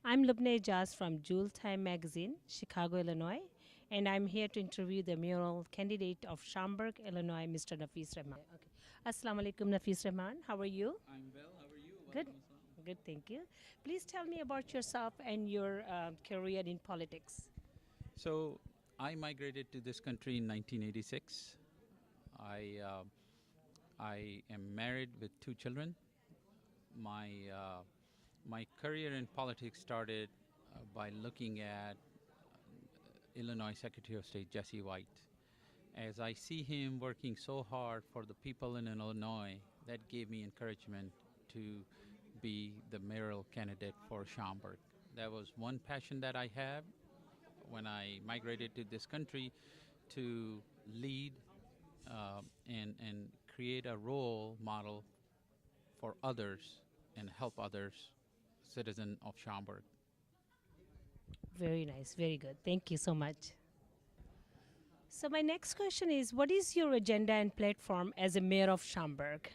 I'm Lubna Ijaz from Jewel Time Magazine, Chicago, Illinois, and I'm here to interview the mayoral candidate of Schaumburg, Illinois, Mr. Nafis Rahman. Okay. Assalamu alaikum, Nafis Rahman. How are you? I'm well. How are you? Good. Walaikum assalam. Good, thank you. Please tell me about yourself and your career in politics. So, I migrated to this country in 1986. I uh, I am married with two children. My my career in politics started by looking at Illinois Secretary of State Jesse White. As I see him working so hard for the people in Illinois, that gave me encouragement to be the mayoral candidate for Schaumburg. That was one passion that I have when I migrated to this country, to lead and create a role model for others and help others, citizen of Schaumburg. Very nice, very good. Thank you so much. So, my next question is what is your agenda and platform as a mayor of Schaumburg?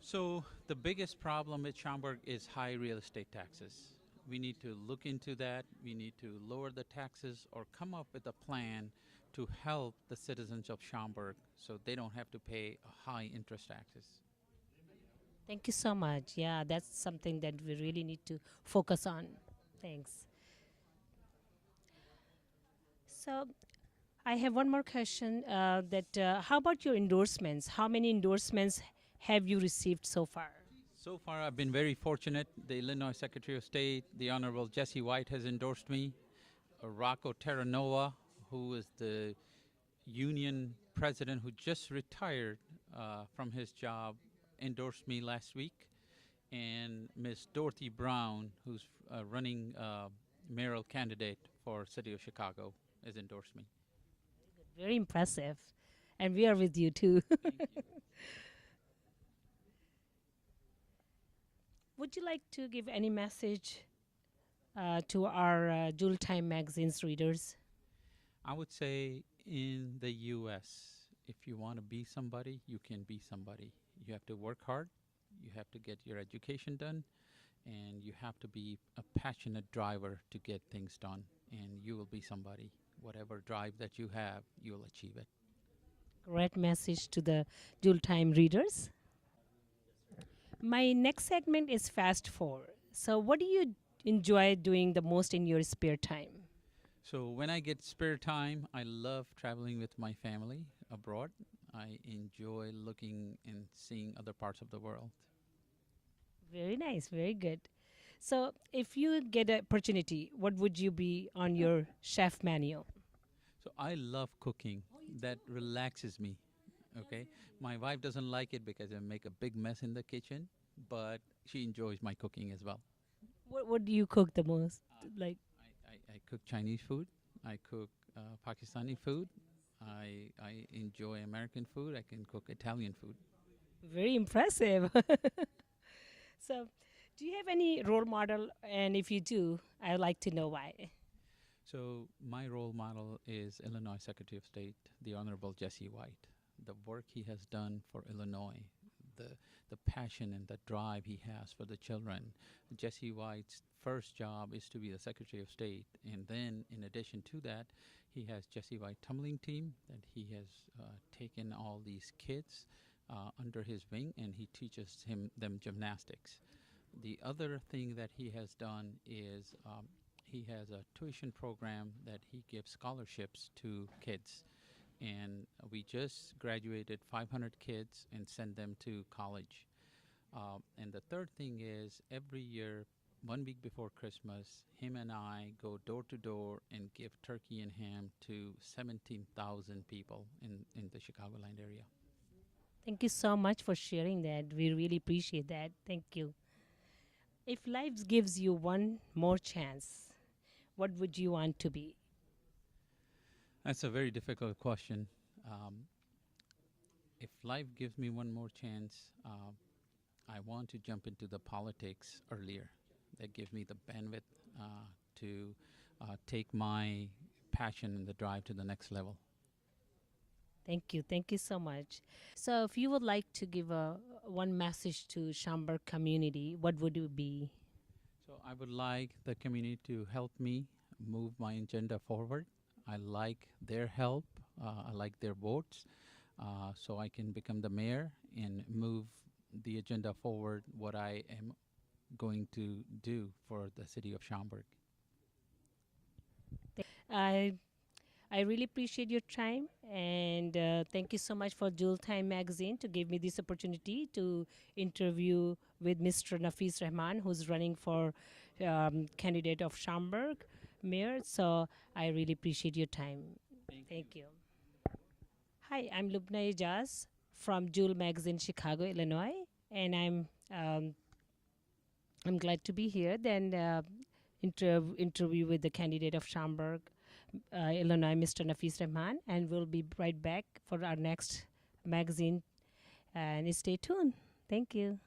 So the biggest problem with Schaumburg is high real estate taxes. We need to look into that. We need to lower the taxes or come up with a plan to help the citizens of Schaumburg so they don't have to pay high interest taxes. Thank you so much. Yeah, that's something that we really need to focus on. Thanks. So, I have one more question. How about your endorsements? How many endorsements have you received so far? So far, I've been very fortunate. The Illinois Secretary of State, the Honorable Jesse White, has endorsed me. Rocco Terranova, who is the union president who just retired from his job, endorsed me last week. And Ms. Dorothy Brown, who's running mayoral candidate for City of Chicago, has endorsed me. Very impressive. And we are with you too. Thank you. Would you like to give any message to our Jewel Time magazine's readers? I would say in the U.S., if you want to be somebody, you can be somebody. You have to work hard, you have to get your education done, and you have to be a passionate driver to get things done, and you will be somebody. Whatever drive that you have, you will achieve it. Great message to the Jewel Time readers. My next segment is Fast Forward. So, what do you enjoy doing the most in your spare time? So when I get spare time, I love traveling with my family abroad. I enjoy looking and seeing other parts of the world. Very nice, very good. So, if you get an opportunity, what would you be on your chef menu? So I love cooking. That relaxes me. Okay. My wife doesn't like it because I make a big mess in the kitchen, but she enjoys my cooking as well. What do you cook the most? Like, I cook Chinese food. I cook Pakistani food. I enjoy American food. I can cook Italian food. very impressive. So, do you have any role model? And if you do, I'd like to know why. So my role model is Illinois Secretary of State, the Honorable Jesse White. The work he has done for Illinois, the the passion and the drive he has for the children. Jesse White's first job is to be the Secretary of State, and then in addition to that, he has Jesse White tumbling team that he has taken all these kids under his wing, and he teaches them gymnastics. The other thing that he has done is he has a tuition program that he gives scholarships to kids. And we just graduated 500 kids and sent them to college. And the third thing is every year, 1 week before Christmas, him and I go door to door and give turkey and ham to 17,000 people in the Chicagoland area. Thank you so much for sharing that. We really appreciate that. Thank you. If life gives you one more chance, what would you want to be? That's a very difficult question. If life gives me one more chance, I want to jump into the politics earlier. That gives me the bandwidth to take my passion and the drive to the next level. Thank you so much. So, if you would like to give a one message to Schaumburg community, what would it be? So I would like the community to help me move my agenda forward. I like their help. I like their votes, so I can become the mayor and move the agenda forward. What I am going to do for the city of Schaumburg. I I really appreciate your time, and thank you so much for Jewel Time Magazine to give me this opportunity to interview with Mr. Nafis Rahman, who's running for candidate of Schaumburg mayor. So I really appreciate your time. Thank you. Thank you. Hi, I'm Lubna Ijaz from Jewel Magazine, Chicago, Illinois, and I'm glad to be here. Then interview with the candidate of Schaumburg, Illinois, Mr. Nafis Rahman, and we'll be right back for our next magazine. And stay tuned. Thank you.